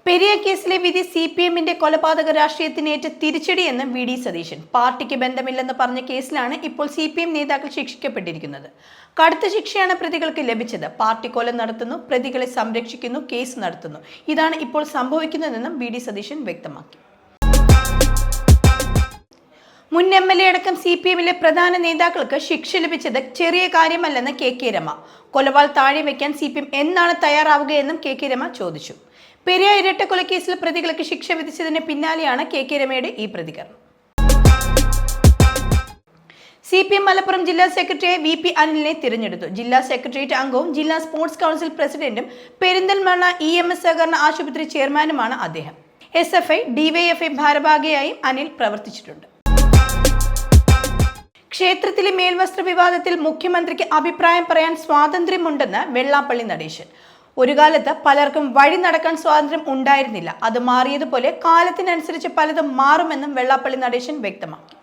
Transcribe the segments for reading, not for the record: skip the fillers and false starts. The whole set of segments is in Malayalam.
പെരിയ കേസിലെ വിധി സിപിഎമ്മിന്റെ കൊലപാതക രാഷ്ട്രീയത്തിനേറ്റ തിരിച്ചടിയെന്ന് വി.ഡി. സതീശൻ. പാർട്ടിക്ക് ബന്ധമില്ലെന്ന് പറഞ്ഞ കേസിലാണ് ഇപ്പോൾ സിപിഎം നേതാക്കൾ ശിക്ഷിക്കപ്പെട്ടിരിക്കുന്നത്. കടുത്ത ശിക്ഷയാണ് പ്രതികൾക്ക് ലഭിച്ചത്. പാർട്ടി കൊല നടത്തുന്നു, പ്രതികളെ സംരക്ഷിക്കുന്നു, കേസ് നടത്തുന്നു. ഇതാണ് ഇപ്പോൾ സംഭവിക്കുന്നതെന്നും വി.ഡി. സതീശൻ വ്യക്തമാക്കി. മുൻ എം.എൽ.എ അടക്കം സിപിഎമ്മിലെ പ്രധാന നേതാക്കൾക്ക് ശിക്ഷ ലഭിച്ചത് ചെറിയ കാര്യമല്ലെന്ന് കെ രമ. കൊലവാൾ താഴെ വയ്ക്കാൻ സിപിഎം എന്നാണ് തയ്യാറാവുകയെന്നും കെ രമ ചോദിച്ചു. പെരിയ ഇരട്ടക്കൊലക്കേസിൽ പ്രതികൾക്ക് ശിക്ഷ വിധിച്ചതിന് പിന്നാലെയാണ് കെ രമയുടെ ഈ പ്രതികരണം. സിപിഎം മലപ്പുറം ജില്ലാ സെക്രട്ടറിയായി വി.പി. അനിലിനെ തിരഞ്ഞെടുത്തു. ജില്ലാ സെക്രട്ടേറിയറ്റ് അംഗവും ജില്ലാ സ്പോർട്സ് കൗൺസിൽ പ്രസിഡന്റും പെരിന്തൽമണ്ണ EMS സഹകരണ ആശുപത്രി ചെയർമാനുമാണ് അദ്ദേഹം. SFI, DYFI ഭാരവാഹിയായും അനിൽ പ്രവർത്തിച്ചിട്ടുണ്ട്. ക്ഷേത്രത്തിലെ മേൽവസ്ത്ര വിവാദത്തിൽ മുഖ്യമന്ത്രിക്ക് അഭിപ്രായം പറയാൻ സ്വാതന്ത്ര്യമുണ്ടെന്ന് വെള്ളാപ്പള്ളി നടേശൻ. ഒരു കാലത്ത് പലർക്കും വഴി നടക്കാൻ സ്വാതന്ത്ര്യം ഉണ്ടായിരുന്നില്ല. അത് മാറിയതുപോലെ കാലത്തിനനുസരിച്ച് പലതും മാറുമെന്നും വെള്ളാപ്പള്ളി നടേശൻ വ്യക്തമാക്കി.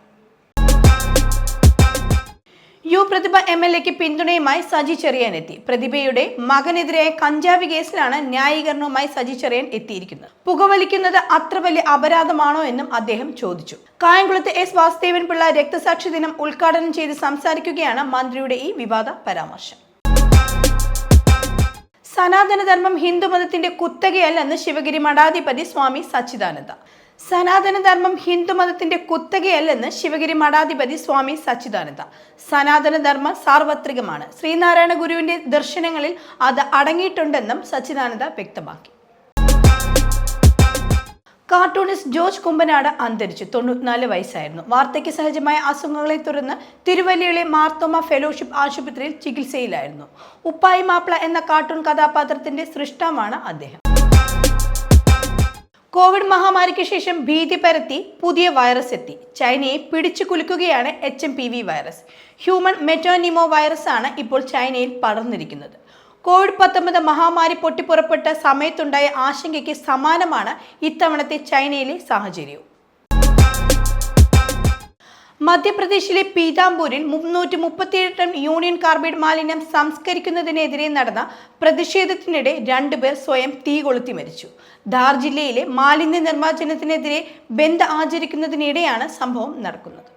പ്രതിഭ MLAക്ക് പിന്തുണയുമായി സജി ചെറിയാൻ എത്തി. പ്രതിഭയുടെ മകനെതിരായ കഞ്ചാവ് കേസിലാണ് ന്യായീകരണവുമായി സജി ചെറിയാൻ എത്തിയിരിക്കുന്നത്. പുകവലിക്കുന്നത് അത്ര വലിയ അപരാധമാണോ എന്നും അദ്ദേഹം ചോദിച്ചു. കായംകുളത്ത് S. വാസുദേവൻ പിള്ള രക്തസാക്ഷി ദിനം ഉദ്ഘാടനം ചെയ്ത് സംസാരിക്കുകയാണ് മന്ത്രിയുടെ ഈ വിവാദ പരാമർശം. സനാതനധർമ്മം ഹിന്ദുമതത്തിന്റെ കുത്തകയല്ലെന്ന് ശിവഗിരി മഠാധിപതി സ്വാമി സച്ചിദാനന്ദ. സനാതനധർമ്മം ഹിന്ദുമതത്തിന്റെ കുത്തകയല്ലെന്ന് ശിവഗിരി മഠാധിപതി സ്വാമി സച്ചിദാനന്ദ. സനാതനധർമ്മം സാർവത്രികമാണ്. ശ്രീനാരായണ ഗുരുവിന്റെ ദർശനങ്ങളിൽ അത് അടങ്ങിയിട്ടുണ്ടെന്നും സച്ചിദാനന്ദ വ്യക്തമാക്കി. കാർട്ടൂണിസ്റ്റ് ജോർജ് കുമ്പനാട് അന്തരിച്ചു. 94 വയസ്സായിരുന്നു. വാർദ്ധക്യ സഹജമായ അസുഖങ്ങളെ തുടർന്ന് തിരുവല്ലയിലെ മാർത്തോമ ഫെലോഷിപ്പ് ആശുപത്രിയിൽ ചികിത്സയിലായിരുന്നു. ഉപ്പായി മാപ്പിള എന്ന കാർട്ടൂൺ കഥാപാത്രത്തിന്റെ സൃഷ്ടാവാണ് അദ്ദേഹം. കോവിഡ് മഹാമാരിക്ക് ശേഷം ഭീതി പരത്തി പുതിയ വൈറസ് എത്തി. ചൈനയെ പിടിച്ചു കുലുക്കുകയാണ് HMPV വൈറസ്. ഹ്യൂമൻ മെറ്റോനിമോ വൈറസ് ആണ് ഇപ്പോൾ ചൈനയിൽ പടർന്നിരിക്കുന്നത്. COVID-19 മഹാമാരി പൊട്ടിപ്പുറപ്പെട്ട സമയത്തുണ്ടായ ആശങ്കയ്ക്ക് സമാനമാണ് ഇത്തവണത്തെ ചൈനയിലെ സാഹചര്യവും. മധ്യപ്രദേശിലെ പീതാംപൂരിൽ 337 ടൺ യൂണിയൻ കാർബൈഡ് മാലിന്യം സംസ്കരിക്കുന്നതിനെതിരെ നടന്ന പ്രതിഷേധത്തിനിടെ 2 പേർ സ്വയം തീ കൊളുത്തി മരിച്ചു. ധാർ ജില്ലയിലെ മാലിന്യ നിർമ്മാർജ്ജനത്തിനെതിരെ ബന്ദ് ആചരിക്കുന്നതിനിടെയാണ് സംഭവം നടക്കുന്നത്.